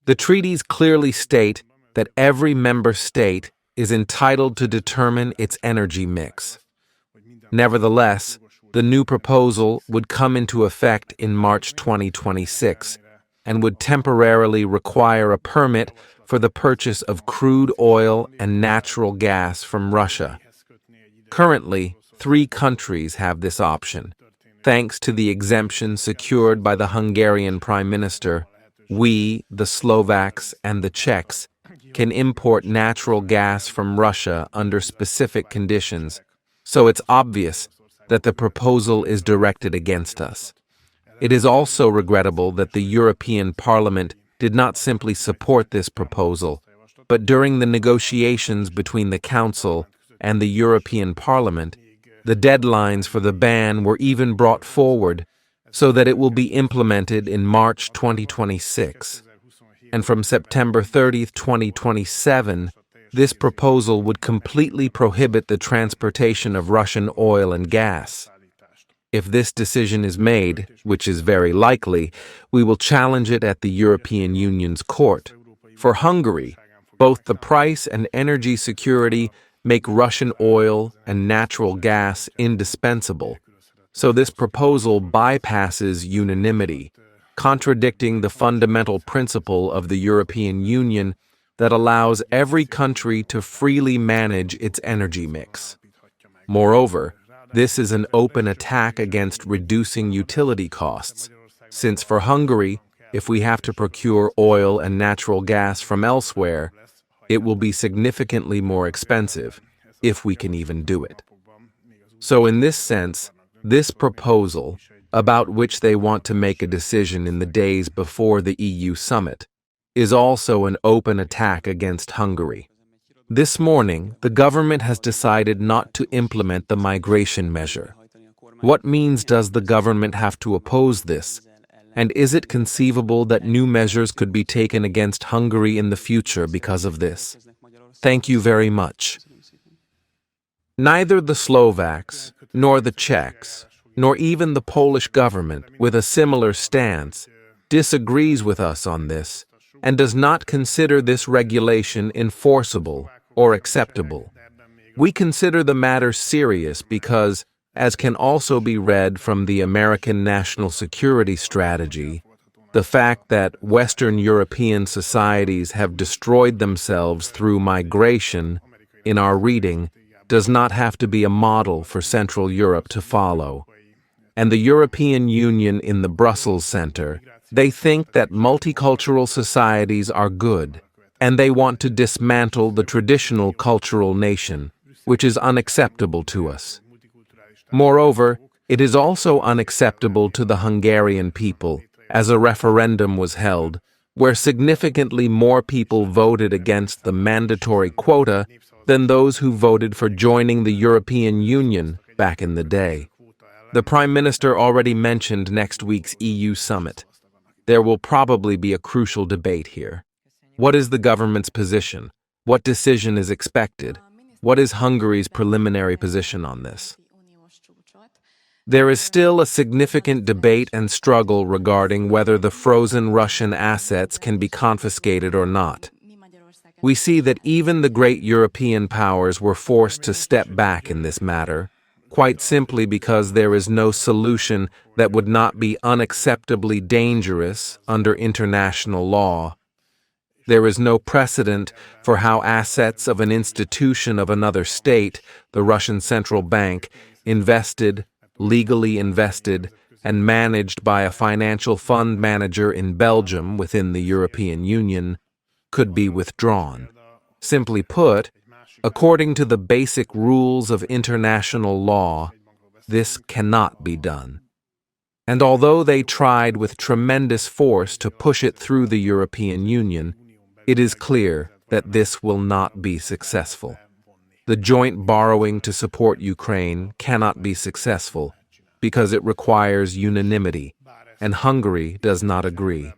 The treaties clearly state that every member state is entitled to determine its energy mix. Nevertheless, the new proposal would come into effect in March 2026 and would temporarily require a permit for the purchase of crude oil and natural gas from Russia. Currently, 3 countries have this option. Thanks to the exemption secured by the Hungarian Prime Minister, we, the Slovaks and the Czechs, can import natural gas from Russia under specific conditions, so it's obvious that the proposal is directed against us. It is also regrettable that the European Parliament did not simply support this proposal, but during the negotiations between the Council and the European Parliament, the deadlines for the ban were even brought forward so that it will be implemented in March 2026. And from September 30, 2027, this proposal would completely prohibit the transportation of Russian oil and gas. If this decision is made, which is very likely, we will challenge it at the European Union's court. For Hungary, both the price and energy security make Russian oil and natural gas indispensable, so this proposal bypasses unanimity, contradicting the fundamental principle of the European Union that allows every country to freely manage its energy mix. Moreover, this is an open attack against reducing utility costs, since for Hungary, if we have to procure oil and natural gas from elsewhere, it will be significantly more expensive, if we can even do it. So in this sense, this proposal, about which they want to make a decision in the days before the EU summit, is also an open attack against Hungary. This morning, the government has decided not to implement the migration measure. What means does the government have to oppose this? And is it conceivable that new measures could be taken against Hungary in the future because of this? Thank you very much. Neither the Slovaks, nor the Czechs, nor even the Polish government, with a similar stance, disagrees with us on this and does not consider this regulation enforceable or acceptable. We consider the matter serious because, as can also be read from the American national security strategy, the fact that Western European societies have destroyed themselves through migration, in our reading, does not have to be a model for Central Europe to follow. And the European Union in the Brussels Center, they think that multicultural societies are good, and they want to dismantle the traditional cultural nation, which is unacceptable to us. Moreover, it is also unacceptable to the Hungarian people, as a referendum was held, where significantly more people voted against the mandatory quota than those who voted for joining the European Union back in the day. The Prime Minister already mentioned next week's EU summit. There will probably be a crucial debate here. What is the government's position? What decision is expected? What is Hungary's preliminary position on this? There is still a significant debate and struggle regarding whether the frozen Russian assets can be confiscated or not. We see that even the great European powers were forced to step back in this matter, quite simply because there is no solution that would not be unacceptably dangerous under international law. There is no precedent for how assets of an institution of another state, the Russian Central Bank, legally invested, and managed by a financial fund manager in Belgium within the European Union, could be withdrawn. Simply put, according to the basic rules of international law, this cannot be done. And although they tried with tremendous force to push it through the European Union, it is clear that this will not be successful. The joint borrowing to support Ukraine cannot be successful because it requires unanimity, and Hungary does not agree.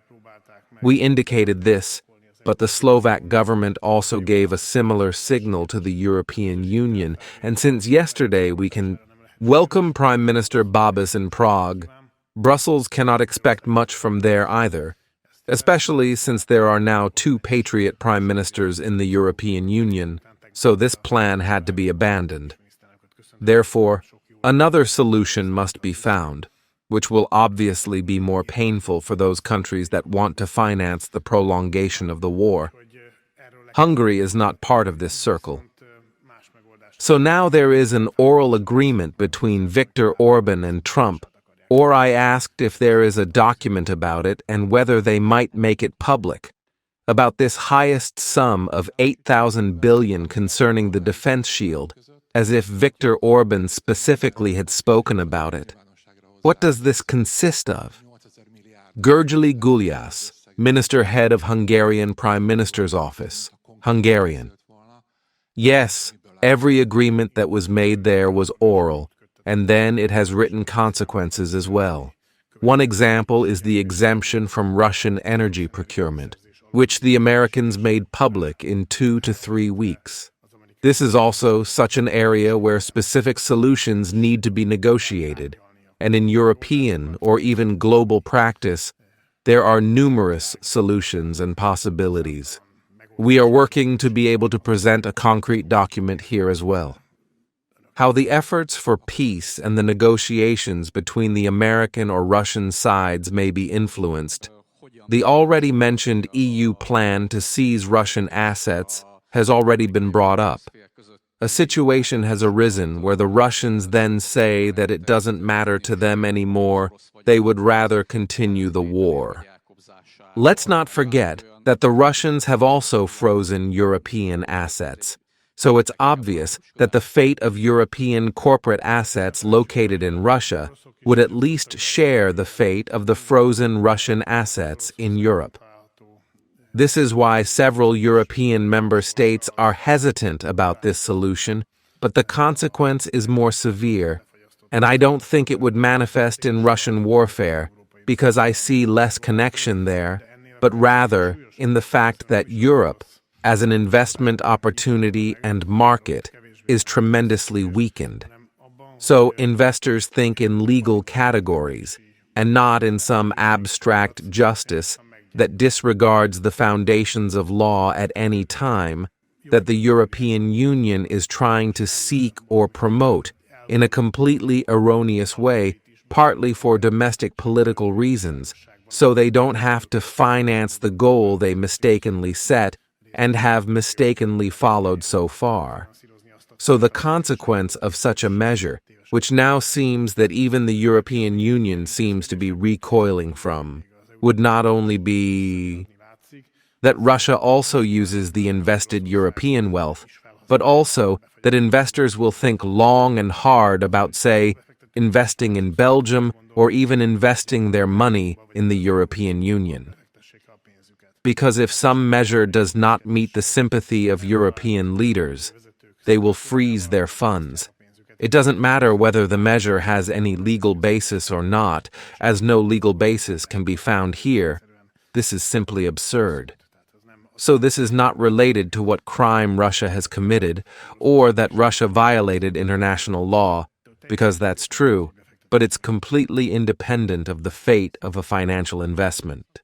We indicated this, but the Slovak government also gave a similar signal to the European Union, and since yesterday we can welcome Prime Minister Babis in Prague. Brussels cannot expect much from there either. especially since there are now two patriot prime ministers in the European Union, so this plan had to be abandoned. Therefore, another solution must be found, which will obviously be more painful for those countries that want to finance the prolongation of the war. Hungary is not part of this circle. So now there is an oral agreement between Viktor Orban and Trump, or I asked if there is a document about it and whether they might make it public, about this highest sum of 8,000 billion concerning the defense shield, as if Viktor Orban specifically had spoken about it. What does this consist of? Gergely Gulyás, Minister Head of Hungarian Prime Minister's Office, Hungarian. Yes, every agreement that was made there was oral, and then it has written consequences as well. One example is the exemption from Russian energy procurement, which the Americans made public in 2 to 3 weeks. This is also such an area where specific solutions need to be negotiated, and in European or even global practice, there are numerous solutions and possibilities. We are working to be able to present a concrete document here as well. How the efforts for peace and the negotiations between the American or Russian sides may be influenced. The already mentioned EU plan to seize Russian assets has already been brought up. A situation has arisen where the Russians then say that it doesn't matter to them anymore, they would rather continue the war. Let's not forget that the Russians have also frozen European assets, so it's obvious that the fate of European corporate assets located in Russia would at least share the fate of the frozen Russian assets in Europe. This is why several European member states are hesitant about this solution, but the consequence is more severe, and I don't think it would manifest in Russian warfare, because I see less connection there, but rather in the fact that Europe, as an investment opportunity and market, is tremendously weakened. So investors think in legal categories, and not in some abstract justice that disregards the foundations of law at any time that the European Union is trying to seek or promote in a completely erroneous way, partly for domestic political reasons, so they don't have to finance the goal they mistakenly set and have mistakenly followed so far. So the consequence of such a measure, which now seems that even the European Union seems to be recoiling from, would not only be that Russia also uses the invested European wealth, but also that investors will think long and hard about, say, investing in Belgium or even investing their money in the European Union. Because if some measure does not meet the sympathy of European leaders, they will freeze their funds. It doesn't matter whether the measure has any legal basis or not, as no legal basis can be found here. This is simply absurd. So this is not related to what crime Russia has committed, or that Russia violated international law, because that's true, but it's completely independent of the fate of a financial investment.